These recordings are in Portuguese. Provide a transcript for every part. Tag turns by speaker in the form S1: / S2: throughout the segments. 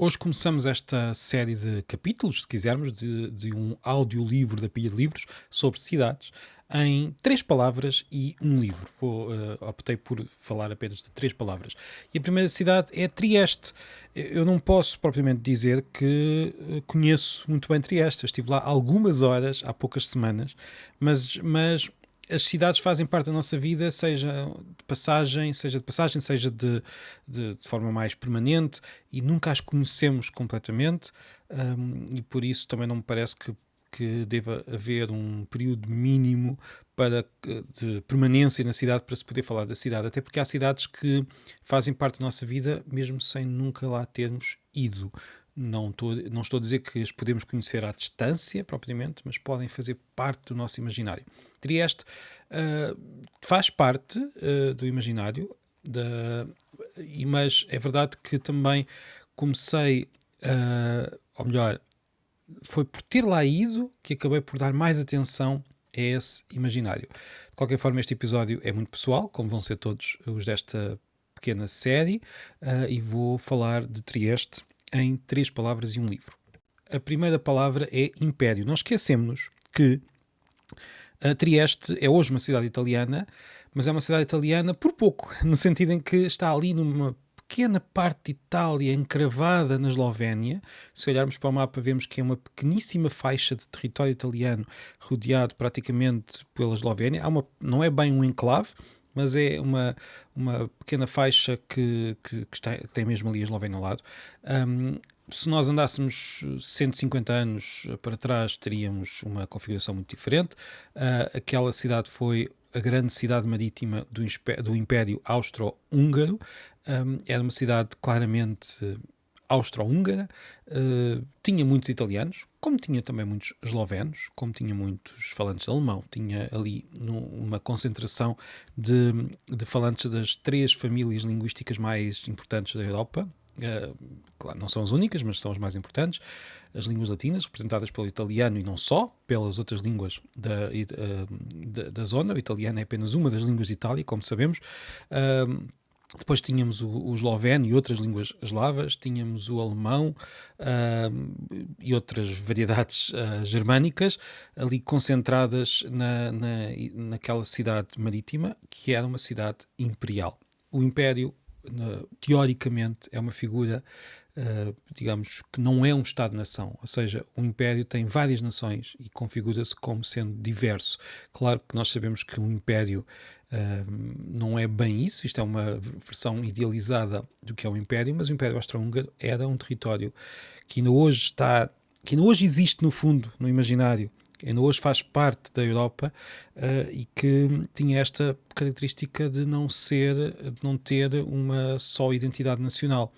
S1: Hoje começamos esta série de capítulos, se quisermos, de um audiolivro da Pilha de Livros sobre cidades, em 3 palavras e um livro. Optei por falar apenas de 3 palavras. E a primeira cidade é Trieste. Eu não posso propriamente dizer que conheço muito bem Trieste. Eu estive lá algumas horas, há poucas semanas, mas as cidades fazem parte da nossa vida, seja de passagem, seja de forma mais permanente, e nunca as conhecemos completamente, e por isso também não me parece que deva haver um período mínimo de permanência na cidade para se poder falar da cidade, até porque há cidades que fazem parte da nossa vida mesmo sem nunca lá termos ido. Não estou a dizer que as podemos conhecer à distância, propriamente, mas podem fazer parte do nosso imaginário. Trieste faz parte do imaginário, mas é verdade que também comecei, ou melhor, foi por ter lá ido que acabei por dar mais atenção a esse imaginário. De qualquer forma, este episódio é muito pessoal, como vão ser todos os desta pequena série, e vou falar de Trieste em 3 palavras e um livro. A primeira palavra é império. Nós esquecemos que Trieste é hoje uma cidade italiana, mas é uma cidade italiana por pouco, no sentido em que está ali numa pequena parte de Itália encravada na Eslovénia. Se olharmos para o mapa, vemos que é uma pequeníssima faixa de território italiano rodeado praticamente pela Eslovénia. Não é bem um enclave, mas é uma pequena faixa que tem mesmo ali a Eslovénia ao lado. Se nós andássemos 150 anos para trás, teríamos uma configuração muito diferente. Aquela cidade foi a grande cidade marítima do Império Austro-Húngaro. Era uma cidade claramente austro-húngara, tinha muitos italianos, como tinha também muitos eslovenos, como tinha muitos falantes de alemão. Tinha ali uma concentração de falantes das 3 famílias linguísticas mais importantes da Europa. Claro, não são as únicas, mas são as mais importantes. As línguas latinas, representadas pelo italiano e não só, pelas outras línguas da zona. O italiano é apenas uma das línguas de Itália, como sabemos. Depois tínhamos o esloveno e outras línguas eslavas, tínhamos o alemão e outras variedades germânicas ali concentradas naquela cidade marítima, que era uma cidade imperial. O Império, teoricamente, é uma figura, digamos, que não é um Estado-nação, ou seja, o Império tem várias nações e configura-se como sendo diverso. Claro que nós sabemos que o Império não é bem isso, isto é uma versão idealizada do que é o Império, mas o Império Austro-Húngaro era um território que ainda hoje existe no fundo, no imaginário, ainda hoje faz parte da Europa, e que tinha esta característica de não ter uma só identidade nacional.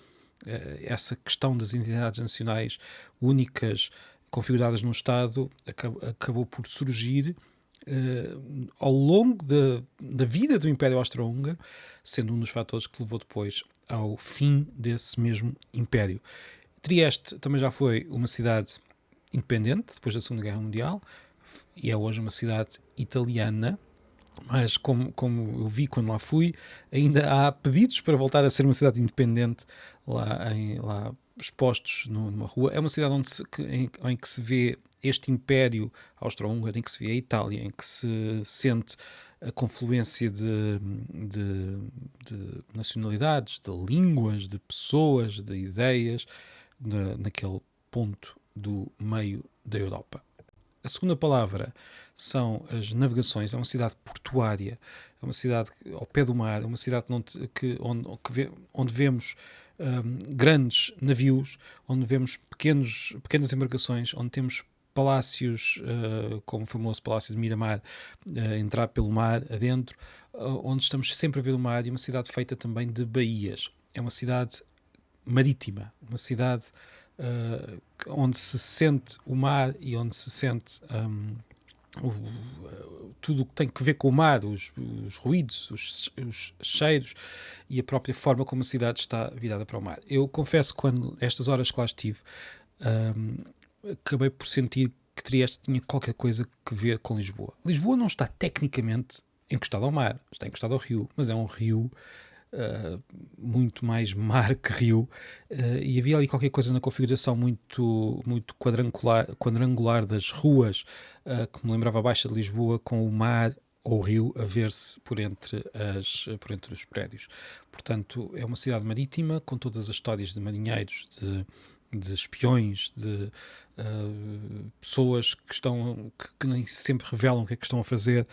S1: Essa questão das identidades nacionais únicas, configuradas num Estado, acabou por surgir ao longo da vida do Império Austro-Húngaro, sendo um dos fatores que levou depois ao fim desse mesmo Império. Trieste também já foi uma cidade independente depois da Segunda Guerra Mundial e é hoje uma cidade italiana, mas como eu vi quando lá fui, ainda há pedidos para voltar a ser uma cidade independente lá expostos numa rua. É uma cidade em que se vê este Império Austro-Húngaro, em que se vê a Itália, em que se sente a confluência de nacionalidades, de línguas, de pessoas, de ideias, naquele ponto do meio da Europa. A segunda palavra são as navegações. É uma cidade portuária, é uma cidade ao pé do mar, é uma cidade onde vemos grandes navios, onde vemos pequenas embarcações, onde temos palácios, como o famoso Palácio de Miramar, entrar pelo mar adentro, onde estamos sempre a ver o mar, e uma cidade feita também de baías. É uma cidade marítima, uma cidade onde se sente o mar e onde se sente tudo o que tem que ver com o mar, os ruídos, os cheiros e a própria forma como a cidade está virada para o mar. Eu confesso que quando estas horas que lá estive, acabei por sentir que Trieste tinha qualquer coisa que ver com Lisboa. Lisboa não está tecnicamente encostado ao mar, está encostado ao rio, mas é um rio muito mais mar que rio, e havia ali qualquer coisa na configuração muito, muito quadrangular das ruas, que me lembrava a Baixa de Lisboa, com o mar ou o rio a ver-se por entre os prédios. Portanto, é uma cidade marítima, com todas as histórias de marinheiros, de espiões, de pessoas que nem sempre revelam o que é que estão a fazer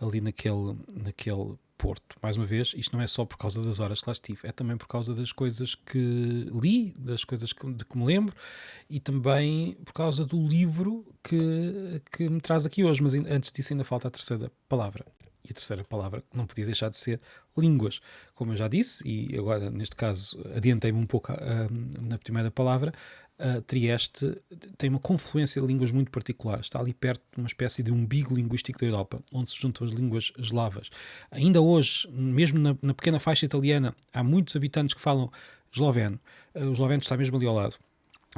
S1: ali naquele Porto. Mais uma vez, isto não é só por causa das horas que lá estive, é também por causa das coisas que li, das coisas de que me lembro, e também por causa do livro que me traz aqui hoje. Mas antes disso ainda falta a terceira palavra. E a terceira palavra não podia deixar de ser línguas. Como eu já disse, e agora neste caso adiantei-me um pouco na primeira palavra, Trieste tem uma confluência de línguas muito particular. Está ali perto de uma espécie de umbigo linguístico da Europa, onde se juntam as línguas eslavas. Ainda hoje, mesmo na pequena faixa italiana, há muitos habitantes que falam esloveno. O esloveno está mesmo ali ao lado.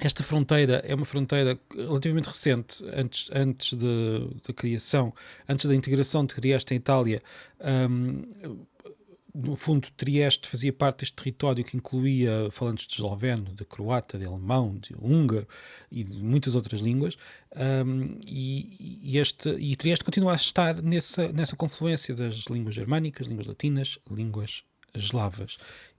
S1: Esta fronteira é uma fronteira relativamente recente, antes da criação, antes da integração de Trieste em Itália. No fundo, Trieste fazia parte deste território que incluía falantes de esloveno, de croata, de alemão, de húngaro e de muitas outras línguas, e Trieste continua a estar nessa confluência das línguas germânicas, línguas latinas, línguas eslavas.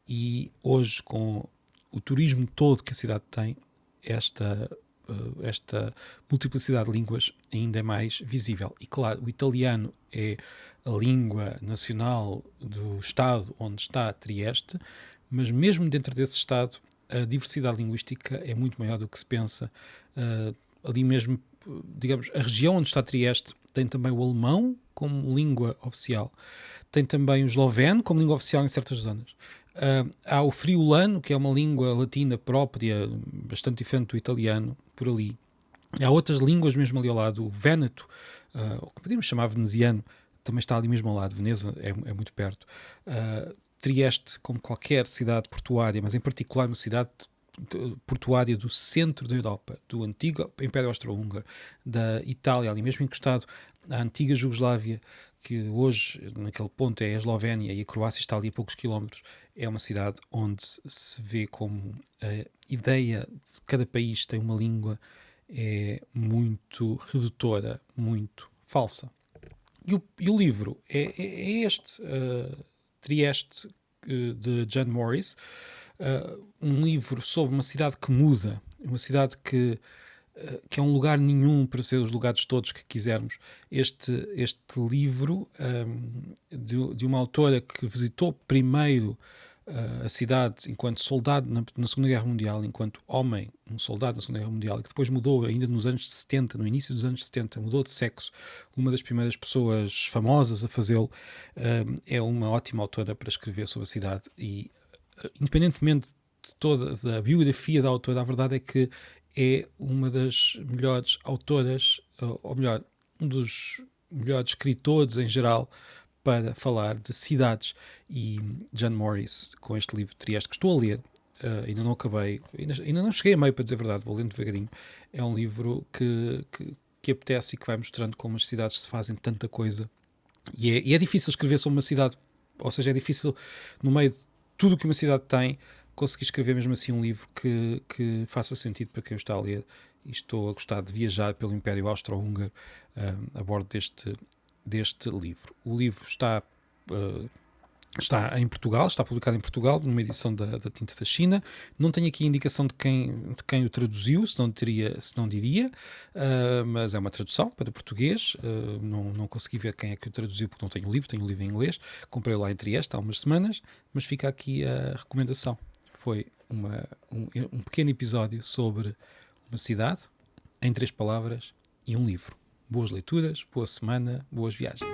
S1: E hoje, com o turismo todo que a cidade tem, esta multiplicidade de línguas ainda é mais visível. E claro, o italiano é a língua nacional do estado onde está Trieste, mas mesmo dentro desse estado a diversidade linguística é muito maior do que se pensa. Ali mesmo, digamos, a região onde está Trieste tem também o alemão como língua oficial, tem também o esloveno como língua oficial em certas zonas. Há o friulano, que é uma língua latina própria, bastante diferente do italiano, por ali. Há outras línguas mesmo ali ao lado, o véneto, o que podemos chamar veneziano, também está ali mesmo ao lado. Veneza é muito perto. Trieste, como qualquer cidade portuária, mas em particular uma cidade portuária do centro da Europa, do antigo Império Austro-Húngaro, da Itália, ali mesmo encostado à antiga Jugoslávia, que hoje, naquele ponto, é a Eslovénia, e a Croácia está ali a poucos quilómetros. É uma cidade onde se vê como a ideia de cada país tem uma língua é muito redutora, muito falsa. E o livro é este, Trieste, de John Morris, um livro sobre uma cidade que muda, uma cidade que é um lugar nenhum para ser os lugares todos que quisermos. Este livro de uma autora que visitou primeiro a cidade enquanto soldado na Segunda Guerra Mundial, enquanto homem, um soldado na Segunda Guerra Mundial, e que depois mudou ainda nos anos 70, no início dos anos 70, mudou de sexo, uma das primeiras pessoas famosas a fazê-lo. É uma ótima autora para escrever sobre a cidade, e independentemente de toda a biografia da autora, a verdade é que é uma das melhores autoras, ou melhor, um dos melhores escritores em geral para falar de cidades. E John Morris, com este livro Trieste, que estou a ler, ainda não acabei, ainda não cheguei a meio, para dizer a verdade, vou lendo devagarinho. É um livro que apetece e que vai mostrando como as cidades se fazem tanta coisa. E é difícil escrever sobre uma cidade, ou seja, é difícil, no meio de tudo o que uma cidade tem, conseguir escrever mesmo assim um livro que faça sentido para quem o está a ler. E estou a gostar de viajar pelo Império Austro-Húngaro a bordo deste livro. O livro está em Portugal, está publicado em Portugal, numa edição da Tinta da China. Não tenho aqui indicação de quem o traduziu, se não diria, mas é uma tradução para português. Não consegui ver quem é que o traduziu, porque não tenho o livro em inglês. Comprei lá em Trieste há umas semanas, mas fica aqui a recomendação. Foi um pequeno episódio sobre uma cidade, em 3 palavras, e um livro. Boas leituras, boa semana, boas viagens.